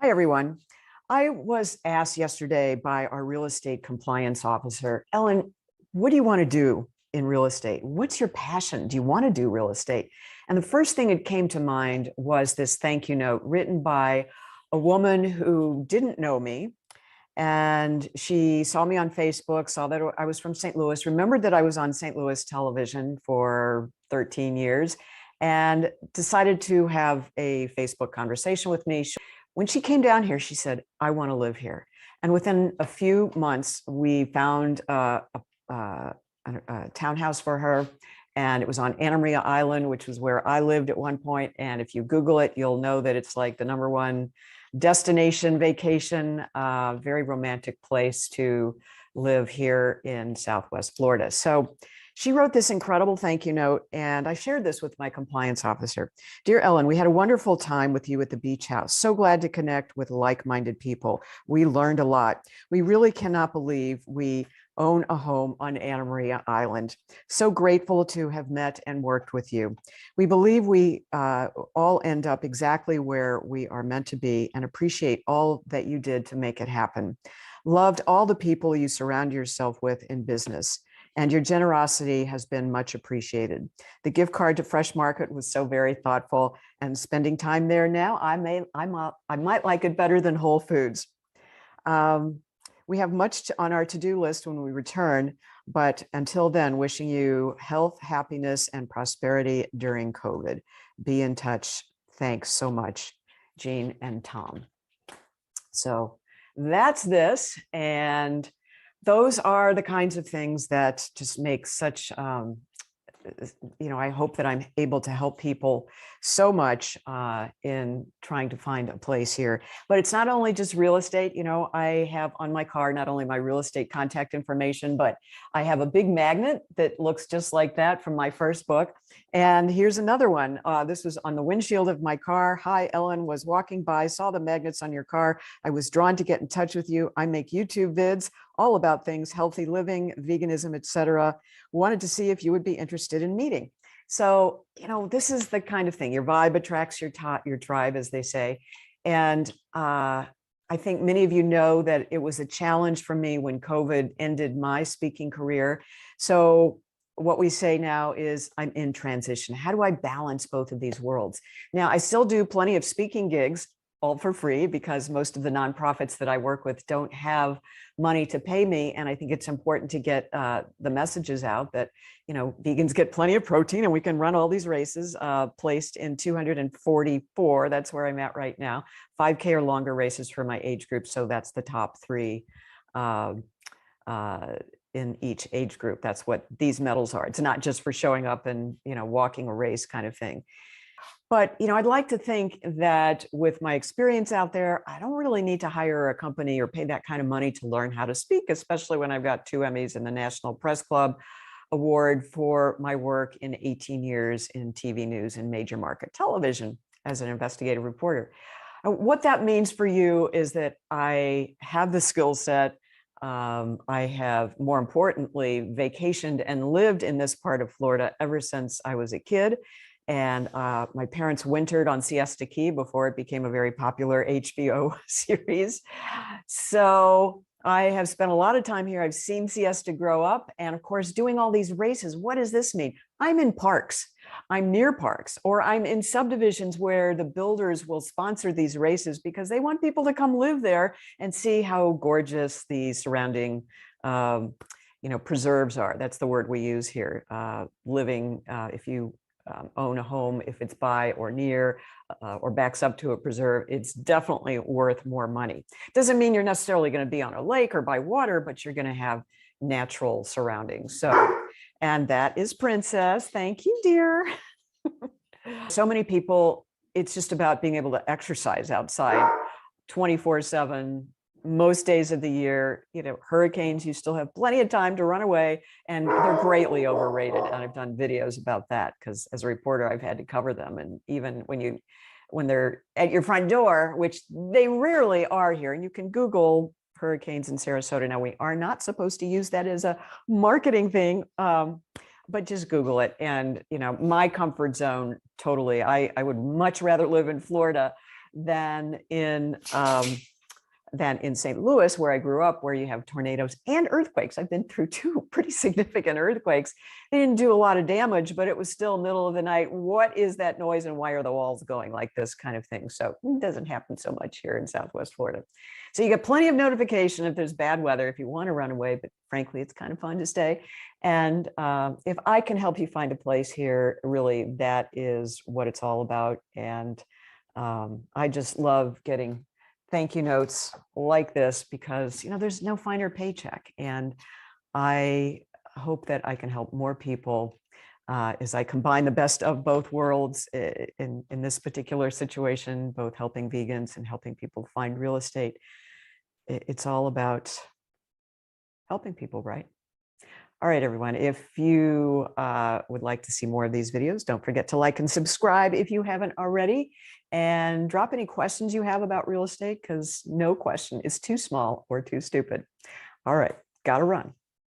Hi, everyone. I was asked yesterday by our real estate compliance officer, Ellen, what do you want to do in real estate? What's your passion? Do you want to do real estate? And the first thing that came to mind was this thank you note written by a woman who didn't know me. And she saw me on Facebook, saw that I was from St. Louis, remembered that I was on St. Louis television for 13 years, and decided to have a Facebook conversation with me. When she came down here, she said, I want to live here. And within a few months, we found a townhouse for her. And it was on Anna Maria Island, which was where I lived at one point. And if you Google it, you'll know that it's like the #1 destination vacation, very romantic place to live here in Southwest Florida. So she wrote this incredible thank you note, and I shared this with my compliance officer. Dear Ellen, we had a wonderful time with you at the beach house. So glad to connect with like-minded people. We learned a lot. We really cannot believe we own a home on Anna Maria Island. So grateful to have met and worked with you. We believe we all end up exactly where we are meant to be and appreciate all that you did to make it happen. Loved all the people you surround yourself with in business, and your generosity has been much appreciated. The gift card to Fresh Market was so very thoughtful, and spending time there now, I might like it better than Whole Foods. We have much on our to-do list when we return, but until then, wishing you health, happiness, and prosperity during COVID. Be in touch. Thanks so much, Jean and Tom. So that's this. And those are the kinds of things that just make such, I hope that I'm able to help people so much in trying to find a place here. But it's not only just real estate. I have on my car not only my real estate contact information, but I have a big magnet that looks just like that from my first book. And here's another one. This was on the windshield of my car. Hi, Ellen, was walking by, saw the magnets on your car. I was drawn to get in touch with you. I make YouTube vids all about things, healthy living, veganism, etc. Wanted to see if you would be interested in meeting. So, this is the kind of thing. Your vibe attracts your tribe, as they say. And I think many of you know that it was a challenge for me when COVID ended my speaking career. So what we say now is I'm in transition. How do I balance both of these worlds? Now, I still do plenty of speaking gigs, all for free, because most of the nonprofits that I work with don't have money to pay me. And I think it's important to get the messages out that, vegans get plenty of protein and we can run all these races, placed in 244. That's where I'm at right now. 5K or longer races for my age group. So that's the top 3 in each age group. That's what these medals are. It's not just for showing up and, walking a race kind of thing. But, I'd like to think that with my experience out there, I don't really need to hire a company or pay that kind of money to learn how to speak, especially when I've got 2 Emmys and the National Press Club Award for my work in 18 years in TV news and major market television as an investigative reporter. What that means for you is that I have the skill set. I have, more importantly, vacationed and lived in this part of Florida ever since I was a kid. And my parents wintered on Siesta Key before it became a very popular HBO series. So I have spent a lot of time here. I've seen Siesta grow up. And of course, doing all these races, what does this mean? I'm in parks. I'm near parks, or I'm in subdivisions where the builders will sponsor these races because they want people to come live there and see how gorgeous the surrounding preserves are. That's the word we use here. Living, if you own a home, if it's by or near or backs up to a preserve, it's definitely worth more money. Doesn't mean you're necessarily going to be on a lake or by water, but you're going to have natural surroundings. And that is Princess. Thank you, dear. So many people, it's just about being able to exercise outside 24/7. Most days of the year. Hurricanes, you still have plenty of time to run away, and they're greatly overrated. And I've done videos about that because as a reporter, I've had to cover them. And even when they're at your front door, which they rarely are here, and you can Google hurricanes in Sarasota. Now, we are not supposed to use that as a marketing thing, but just Google it. And, my comfort zone, totally. I would much rather live in Florida than in St. Louis, where I grew up, where you have tornadoes and earthquakes. I've been through 2 pretty significant earthquakes. They didn't do a lot of damage, but it was still middle of the night. What is that noise and why are the walls going like this kind of thing? So it doesn't happen so much here in Southwest Florida. So you get plenty of notification if there's bad weather, if you want to run away, but frankly, it's kind of fun to stay. And if I can help you find a place here, really, that is what it's all about. And I just love getting thank you notes like this because, there's no finer paycheck. And I hope that I can help more people as I combine the best of both worlds in this particular situation, both helping vegans and helping people find real estate. It's all about helping people, right? All right, everyone, if you would like to see more of these videos, don't forget to like and subscribe if you haven't already, and drop any questions you have about real estate, because no question is too small or too stupid. All right, gotta run.